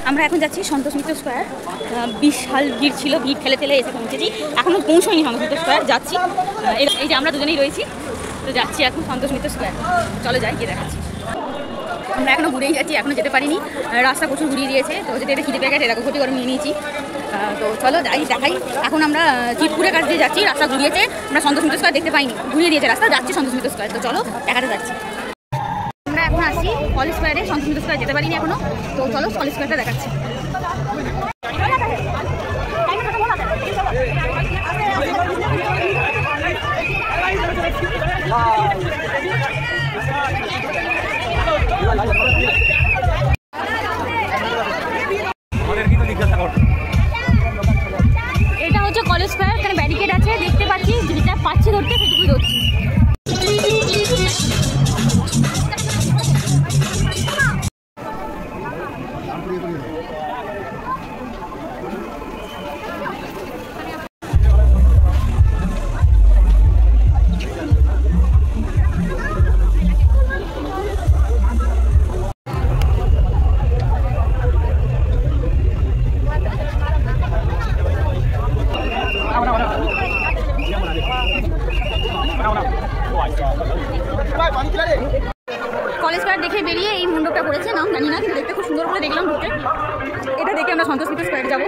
আমরা এখন যাচ্ছি সন্তোষ মিত্র স্কোয়ার। বিশাল ভিড় ছিল, ভিড় ঠেলে ঠেলে এসে পৌঁছেছি। এখনও পৌঁছয়নি সন্তোষ মিত্র স্কোয়ার, যাচ্ছি। এই যে আমরা দুজনেই রয়েছি, তো যাচ্ছি এখন সন্তোষ মিত্র স্কোয়ার। চলো যাই, গিয়ে দেখাচ্ছি। আমরা এখনও ঘুরেই যাচ্ছি, এখনও যেতে পারিনি, রাস্তা প্রচুর ঘুরিয়ে দিয়েছে। তো যেতে এটা খিদে পেয়ে গেছে, এরকম ক্ষতি করে নিয়ে নিয়েছি। তো চলো যাই, দেখাই। এখন আমরা চিতপুরের কাছ দিয়ে যাচ্ছি, রাস্তা ঘুরিয়েছে, আমরা সন্তোষ মিত্র স্কোয়ার দেখতে পাইনি, ঘুরিয়ে দিয়েছে রাস্তা, যাচ্ছি সন্তোষ মিত্র স্কোয়ার। তো চলো দেখাতে যাচ্ছি। আমরা এখন আসছি কলেজ স্কোয়ারে, সন্তোষ মিত্র স্কোয়ার যেতে পারিনি এখনো। তো চলো কলেজ স্কোয়ারটা দেখাচ্ছি। এটা হচ্ছে কলেজ স্কোয়ার, এখানে ব্যারিকেড আছে, দেখতে পাচ্ছি, যেটা পাচ্ছি ধরতে সেটুকুই ধরছি। কলেজ স্কোয়ার দেখে বেরিয়ে এই মণ্ডপটা করেছে, নাম জানি না, কিন্তু দেখতে খুব সুন্দর করে দেখলাম ঢুকতে। এটা দেখে আমরা সন্তোষ মিত্র স্কোয়ারে যাবো,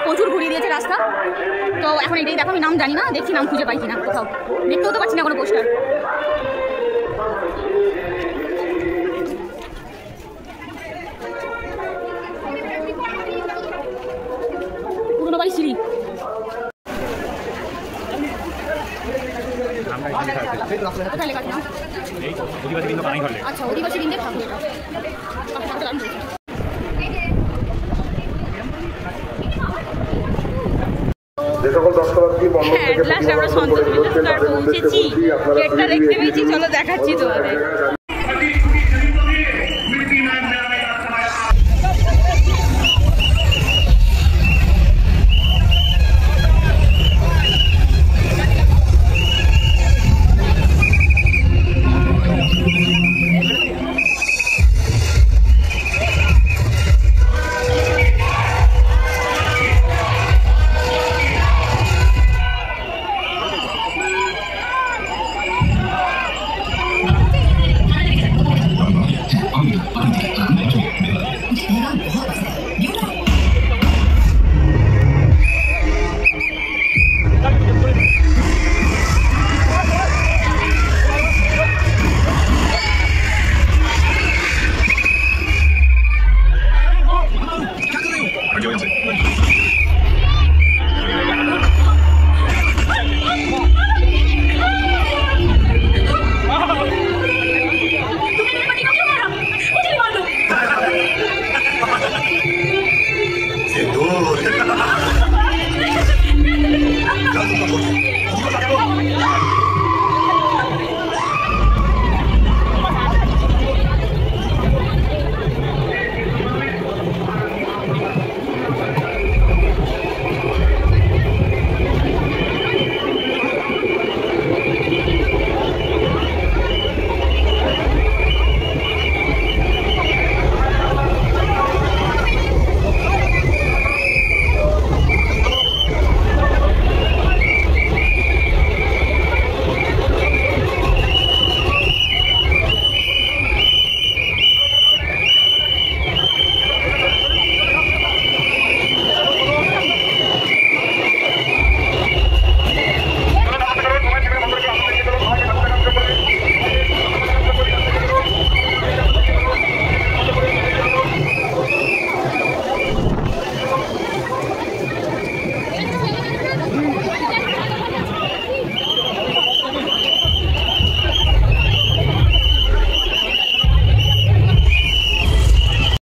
প্রচুর ঘুরিয়ে দিয়েছে রাস্তা। তো এখন এটাই দেখো, আমি নাম জানি না, দেখছি নাম খুঁজে পাই কিনা কোথাও, দেখতেও তো পাচ্ছি না কোনো পোস্টার। পুরোনো বাড়ি সিঁড়ি। আচ্ছা, অধিবাসী দিন ঠাকুর। আমরা সন্তোষ মিত্র স্কোয়ার পৌঁছেছি, গেটটা দেখতে পেয়েছি, চলো দেখাচ্ছি তোমাদের। Gracias.